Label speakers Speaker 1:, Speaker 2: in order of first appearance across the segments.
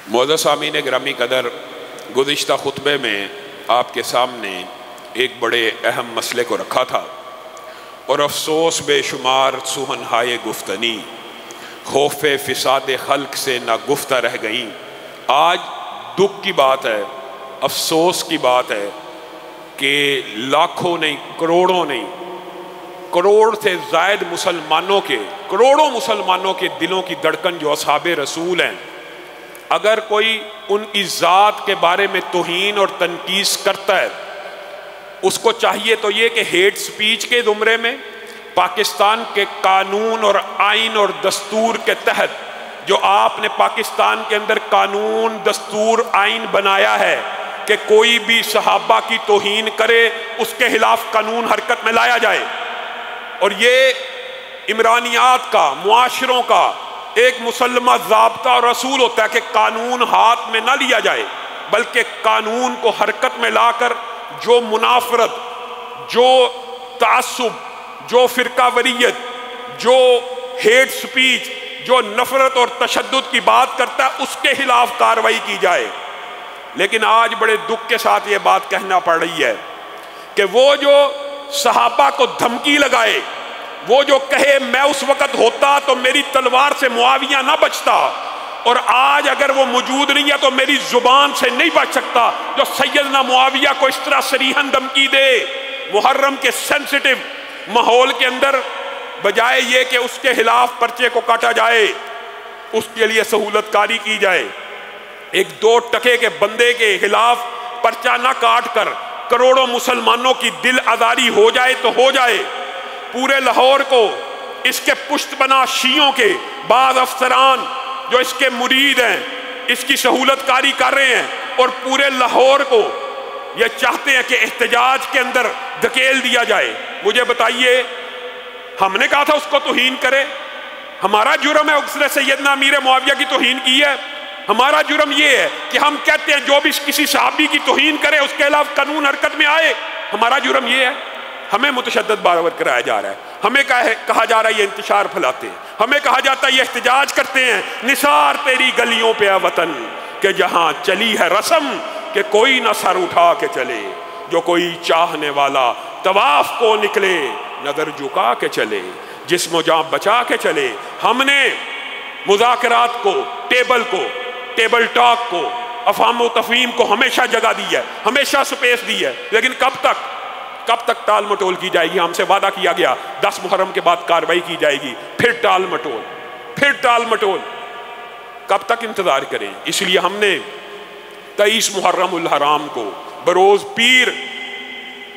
Speaker 1: معزز سامعین گرامی قدر، گزشتہ خطبے میں آپ کے سامنے ایک بڑے اہم مسئلے کو رکھا تھا، اور افسوس بے شمار سوہنہائے گفتنی خوف فساد خلق سے نہ گفتہ رہ گئیں۔ آج دکھ کی بات ہے، افسوس کی بات ہے کہ لاکھوں نہیں، کروڑوں نہیں، کروڑ سے زائد مسلمانوں کے، کروڑوں مسلمانوں کے دلوں کی دھڑکن جو اصحاب رسول ہیں، اگر کوئی ان کی ذات کے بارے میں توہین اور تنقیص کرتا ہے، اس کو چاہیے تو یہ کہ ہیٹ سپیچ کے زمرے میں پاکستان کے قانون اور آئین اور دستور کے تحت جو آپ نے پاکستان کے اندر قانون، دستور، آئین بنایا ہے کہ کوئی بھی صحابہ کی توہین کرے اس کے خلاف قانون حرکت میں لایا جائے، اور یہ عمرانیات کا، معاشروں کا ایک مسلمہ ضابطہ اور رسول ہوتا ہے کہ قانون ہاتھ میں نہ لیا جائے، بلکہ قانون کو حرکت میں لا کر جو منافرت، جو تعصب، جو فرقہ وریت، جو ہیٹ سپیچ، جو نفرت اور تشدد کی بات کرتا ہے، اس کے خلاف کارروائی کی جائے۔ لیکن آج بڑے دکھ کے ساتھ یہ بات کہنا پڑ رہی ہے کہ وہ جو صحابہ کو دھمکی لگائے، وہ جو کہے میں اس وقت ہوتا تو میری تلوار سے معاویہ نہ بچتا، اور آج اگر وہ موجود نہیں ہے تو میری زبان سے نہیں بچ سکتا، جو سیدنا معاویہ کو اس طرح صریحاً دھمکی دے محرم کے سینسٹیو ماحول کے اندر، بجائے یہ کہ اس کے خلاف پرچے کو کاٹا جائے، اس کے لیے سہولت کاری کی جائے۔ ایک دو ٹکے کے بندے کے خلاف پرچہ نہ کاٹ کر کروڑوں مسلمانوں کی دل آزاری ہو جائے تو ہو جائے۔ پورے لاہور کو اس کے پشت بنا شیعوں کے بعض افسران جو اس کے مرید ہیں، اس کی سہولت کاری کر رہے ہیں، اور پورے لاہور کو یہ چاہتے ہیں کہ احتجاج کے اندر دھکیل دیا جائے۔ مجھے بتائیے، ہم نے کہا تھا اس کو توہین کرے؟ ہمارا جرم ہے اس نے سیدنا امیر معاویہ کی توہین کی ہے؟ ہمارا جرم یہ ہے کہ ہم کہتے ہیں جو بھی کسی صحابی کی توہین کرے اس کے خلاف قانون حرکت میں آئے؟ ہمارا جرم یہ ہے؟ ہمیں متشدد بارآور کرایا جا رہا ہے، ہمیں کہا جا رہا ہے یہ انتشار پھیلاتے ہیں، ہمیں کہا جاتا ہے یہ احتجاج کرتے ہیں۔ نثار تیری گلیوں پہ اے وطن کہ جہاں چلی ہے رسم کہ کوئی نہ سر اٹھا کے چلے، جو کوئی چاہنے والا طواف کو نکلے نظر جھکا کے چلے، جسم و جان بچا کے چلے۔ ہم نے مذاکرات کو، ٹیبل ٹاک کو، افہام و تفہیم کو ہمیشہ جگہ دی ہے، ہمیشہ سپیس دی ہے، لیکن کب تک ٹال مٹول کی جائے گی؟ ہم سے وعدہ کیا گیا 10 محرم کے بعد کارروائی کی جائے گی، پھر ٹال مٹول، کب تک انتظار کریں؟ اس لیے ہم نے 23 محرم الحرام کو بروز پیر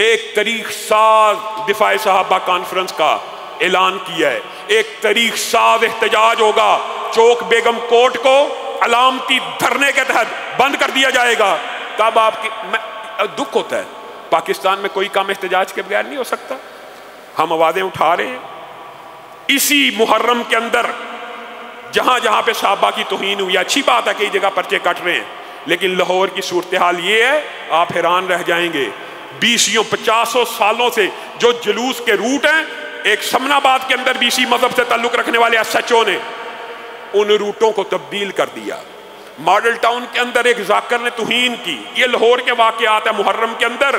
Speaker 1: ایک تاریخ ساز دفاع صحابہ کانفرنس کا اعلان کیا ہے۔ ایک تاریخ ساز احتجاج ہوگا، چوک بیگم کوٹ کو علامتی دھرنے کے تحت بند کر دیا جائے گا۔ کب آپ کی دکھ ہوتا ہے، پاکستان میں کوئی کام احتجاج کے بغیر نہیں ہو سکتا۔ ہم آوازیں اٹھا رہے ہیں اسی محرم کے اندر، جہاں جہاں پہ صحابہ کی توہین ہوئی۔ اچھی بات ہے کئی جگہ پرچے کٹ رہے ہیں، لیکن لاہور کی صورتحال یہ ہے، آپ حیران رہ جائیں گے۔ 20-50 سالوں سے جو جلوس کے روٹ ہیں، ایک سمن آباد کے اندر BC مذہب سے تعلق رکھنے والے SHO نے ان روٹوں کو تبدیل کر دیا۔ ماڈل ٹاؤن کے اندر ایک ذاکر نے توہین کی۔ یہ لاہور کے واقعات ہیں محرم کے اندر،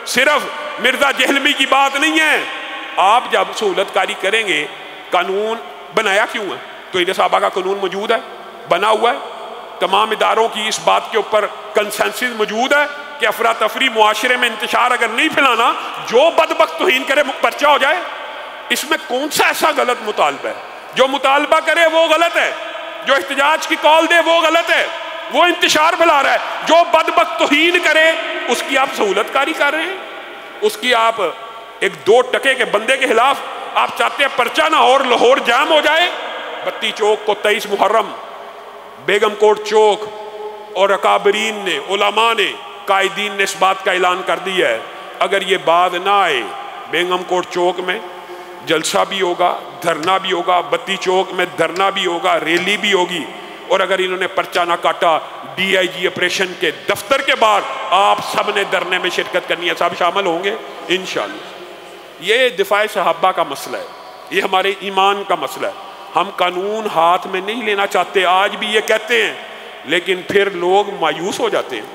Speaker 1: صرف مرزا جہلمی کی بات نہیں ہے۔ آپ جب سہولت کاری کریں گے، قانون بنایا کیوں ہے؟ تو یہ صحابہ کا قانون موجود ہے، بنا ہوا ہے، تمام اداروں کی اس بات کے اوپر کنسنسس موجود ہے کہ افراتفری معاشرے میں انتشار اگر نہیں پھیلانا، جو بدبخت توہین کرے پرچہ ہو جائے۔ اس میں کون سا ایسا غلط مطالبہ ہے؟ جو مطالبہ کرے وہ غلط ہے، جو احتجاج کی کال دے وہ غلط ہے، وہ انتشار پھیلا رہا ہے۔ جو بدبخت توہین کرے اس کی آپ سہولت کاری کر رہے ہیں، اس کی آپ ایک 2 ٹکے کے بندے کے خلاف آپ چاہتے ہیں پرچہ نہ ہو اور لاہور جام ہو جائے۔ بتی چوک کو 23 محرم، بیگم کوٹ چوک اور اکابرین نے، علماء نے، قائدین نے اس بات کا اعلان کر دیا ہے، اگر یہ بات نہ آئے، بیگم کوٹ چوک میں جلسہ بھی ہوگا، دھرنا بھی ہوگا، بتی چوک میں دھرنا بھی ہوگا، ریلی بھی ہوگی، اور اگر انہوں نے پرچہ نہ کاٹا، DIG آپریشن کے دفتر کے بعد آپ سب نے دھرنے میں شرکت کرنی ہے، سب شامل ہوں گے انشاءاللہ۔ یہ دفاع صحابہ کا مسئلہ ہے، یہ ہمارے ایمان کا مسئلہ ہے۔ ہم قانون ہاتھ میں نہیں لینا چاہتے۔ آج بھی یہ کہتے ہیں لیکن پھر لوگ مایوس ہو جاتے ہیں.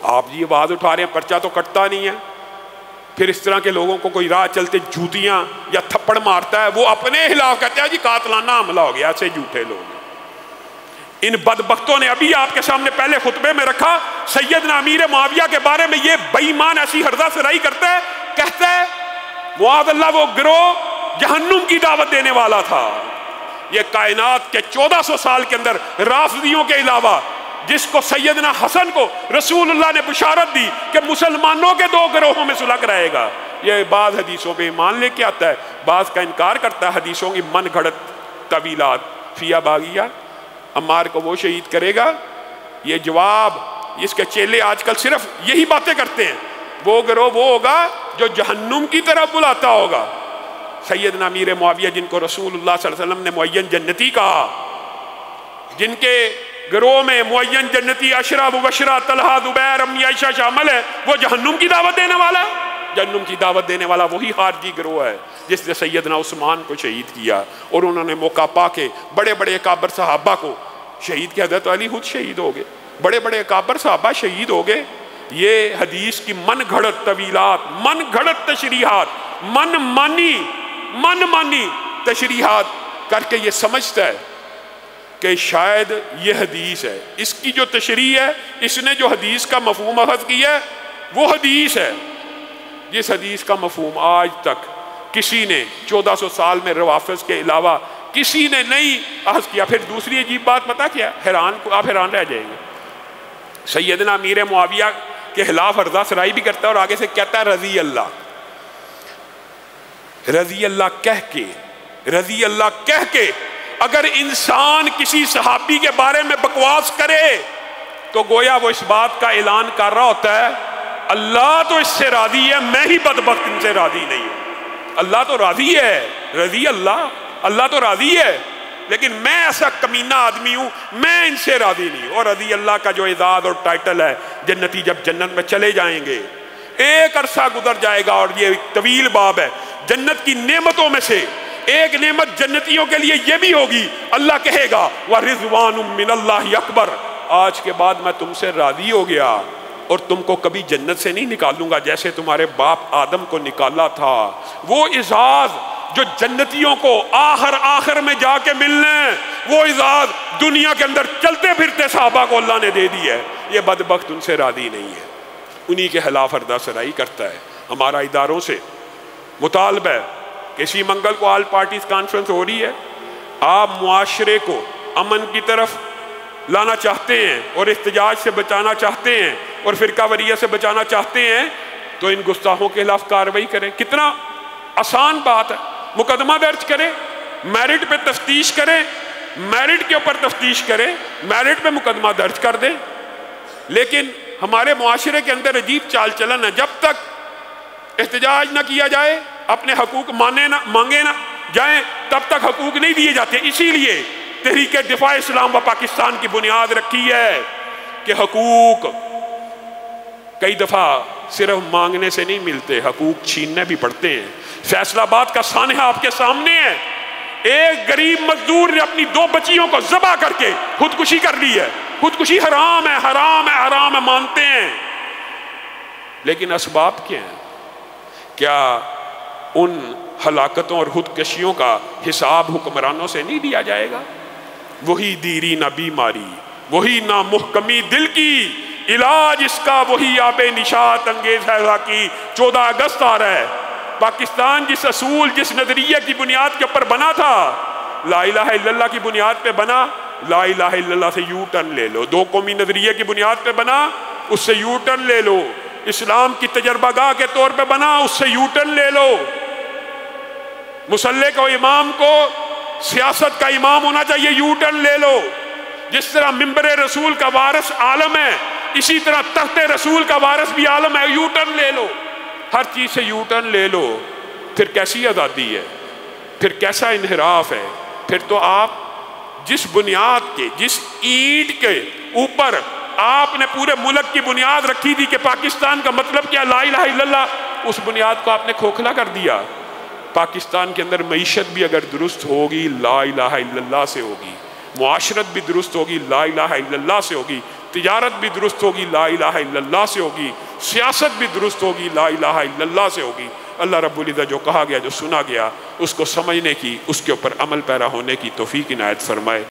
Speaker 1: آپ جی آواز اٹھا رہے ہیں، پرچہ تو کٹتا نہیں ہے. پھر اس طرح کے لوگوں کو کوئی راہ چلتے جوتیاں یا تھپڑ مارتا ہے، وہ اپنے خلاف کہتے ہیں جی قاتلانہ حملہ ہو گیا. ایسے جھوٹے لوگ. ان بدبختوں نے ابھی آپ کے سامنے پہلے خطبے میں رکھا، سیدنا امیر معاویہ کے بارے میں یہ بے ایمان ایسی ہردہ سرائی کرتا ہے، کہتا ہے معاذ اللہ وہ گروہ جہنم کی دعوت دینے والا تھا. یہ کائنات کے 1400 سال کے اندر رافضیوں کے علاوہ جس کو سیدنا حسن کو رسول اللہ نے بشارت دی کہ مسلمانوں کے 2 گروہوں میں سلگ رہے گا، یہ بعض حدیثوں پہ ایمان لے کے آتا ہے، بعض کا انکار کرتا ہے. حدیثوں کی من گھڑت طویلات فیا باغیہ، عمار کو وہ شہید کرے گا. یہ جواب اس کے چیلے آج کل صرف یہی باتیں کرتے ہیں. وہ گروہ وہ ہوگا جو جہنم کی طرف بلاتا ہوگا. سیدنا امیر معاویہ جن کو رسول اللہ صلی اللہ علیہ وسلم نے معین جنتی کہا، جن کے گروہ میں معین جنتی عشرہ مبشرہ طلحہ زبیر امی عائشہ شامل ہے، وہ جہنم کی دعوت دینے والا ہے. جہنم کی دعوت دینے والا وہی خارجی گروہ ہے جس نے سیدنا عثمان کو شہید کیا، اور انہوں نے موقع پا کے بڑے بڑے اکابر صحابہ کو شہید کیا. حضرت علی خود شہید ہو گئے، بڑے بڑے اکابر صحابہ شہید ہو گئے. یہ حدیث کی من گھڑت طویلات، من گھڑت تشریحات، من مانی تشریحات کر کے یہ سمجھتا ہے کہ شاید یہ حدیث ہے، اس کی جو تشریح ہے، اس نے جو حدیث کا مفہوم اخذ کیا ہے وہ حدیث ہے. جس حدیث کا مفہوم آج تک کسی نے 1400 سال میں روافض کے علاوہ کسی نے نہیں اخذ کیا. پھر دوسری عجیب بات پتہ کیا، آپ حیران رہ جائیں گے. سیدنا امیر معاویہ کے خلاف ہردہ سرائی بھی کرتا ہے اور آگے سے کہتا ہے رضی اللہ کہہ کے اگر انسان کسی صحابی کے بارے میں بکواس کرے تو گویا وہ اس بات کا اعلان کر رہا ہوتا ہے اللہ تو اس سے راضی ہے، میں ہی بدبخت ان سے راضی نہیں ہوں. اللہ تو راضی ہے، رضی اللہ تو راضی ہے، لیکن میں ایسا کمینہ آدمی ہوں، میں ان سے راضی نہیں ہوں. اور رضی اللہ کا جو اعزاز اور ٹائٹل ہے، جنتی جب جنت میں چلے جائیں گے، ایک عرصہ گزر جائے گا، اور یہ ایک طویل باب ہے. جنت کی نعمتوں میں سے ایک نعمت جنتیوں کے لیے یہ بھی ہوگی، اللہ کہے گا وَرِضْوَانٌ مِّنَ اللَّهِ اکبر، آج کے بعد میں تم سے راضی ہو گیا اور تم کو کبھی جنت سے نہیں نکالوں گا جیسے تمہارے باپ آدم کو نکالا تھا. وہ اعزاز جو جنتیوں کو آخر میں جا کے ملنے، وہ اعزاز دنیا کے اندر چلتے پھرتے صحابہ کو اللہ نے دے دی ہے. یہ بدبخت ان سے راضی نہیں ہے، انہی کے خلاف ہردہ سرائی کرتا ہے. ہمارا اداروں سے مطالبہ ہے کہ اسی منگل کو آل پارٹیز کانفرنس ہو رہی ہے، آپ معاشرے کو امن کی طرف لانا چاہتے ہیں اور احتجاج سے بچانا چاہتے ہیں اور فرقہ واریت سے بچانا چاہتے ہیں تو ان گستاخوں کے خلاف کارروائی کریں. کتنا آسان بات ہے، مقدمہ درج کریں، میرٹ پہ تفتیش کریں، میرٹ کے اوپر تفتیش کریں، میرٹ پہ مقدمہ درج کر دیں. لیکن ہمارے معاشرے کے اندر عجیب چال چلن ہے، جب تک احتجاج نہ کیا جائے، اپنے حقوق مانگے نہ جائیں، تب تک حقوق نہیں دیے جاتے. اسی لیے تحریک دفاع اسلام و پاکستان کی بنیاد رکھی ہے کہ حقوق کئی دفعہ صرف مانگنے سے نہیں ملتے، حقوق چھیننے بھی پڑتے ہیں. فیصل آباد کا سانحہ آپ کے سامنے ہے، ایک غریب مزدور نے اپنی 2 بچیوں کو ذبح کر کے خودکشی کر لی ہے. خودکشی حرام ہے مانتے ہیں، لیکن اسباب کیا ہیں؟ کیا ان ہلاکتوں اور خودکشیوں کا حساب حکمرانوں سے نہیں دیا جائے گا؟ وہی دیری نہ بیماری، وہی نہ محکمی دل کی، علاج اس کا وہی آب نشاط انگیز ہے کی. 14 اگست آ رہا ہے. پاکستان جس اصول، جس نظریے کی بنیاد کے اوپر بنا تھا، لا الہ الا اللہ کی بنیاد پہ بنا، لا الہ الا اللہ سے یو ٹرن لے لو. 2 قومی نظریے کی بنیاد پہ بنا، اس سے یو ٹرن لے لو. اسلام کی تجربہ گاہ کے طور پہ بنا، اس سے یو ٹرن لے لو. مسلح کو امام کو سیاست کا امام ہونا چاہیے، یو ٹرن لے لو. جس طرح ممبر رسول کا وارث عالم ہے، اسی طرح تخت رسول کا وارث بھی عالم ہے، یو ٹرن لے لو. ہر چیز سے یو ٹرن لے لو. پھر کیسی آزادی ہے؟ پھر کیسا انحراف ہے؟ پھر تو آپ جس بنیاد کے، جس اینٹ کے اوپر آپ نے پورے ملک کی بنیاد رکھی تھی کہ پاکستان کا مطلب کیا، لا الہ الا اللہ، اس بنیاد کو آپ نے کھوکھلا کر دیا. پاکستان کے اندر معیشت بھی اگر درست ہوگی لا الہ الا اللہ سے ہوگی. معاشرت بھی درست ہوگی لا الہ الا اللہ سے ہوگی، تجارت بھی درست ہوگی لا الہ الا اللہ سے ہوگی، سیاست بھی درست ہوگی لا الہ الا اللہ سے ہوگی۔ اللہ رب العزت جو کہا گیا جو سنا گیا اس کو سمجھنے کی، اس کے اوپر عمل پیرا ہونے کی توفیق عنایت فرمائے۔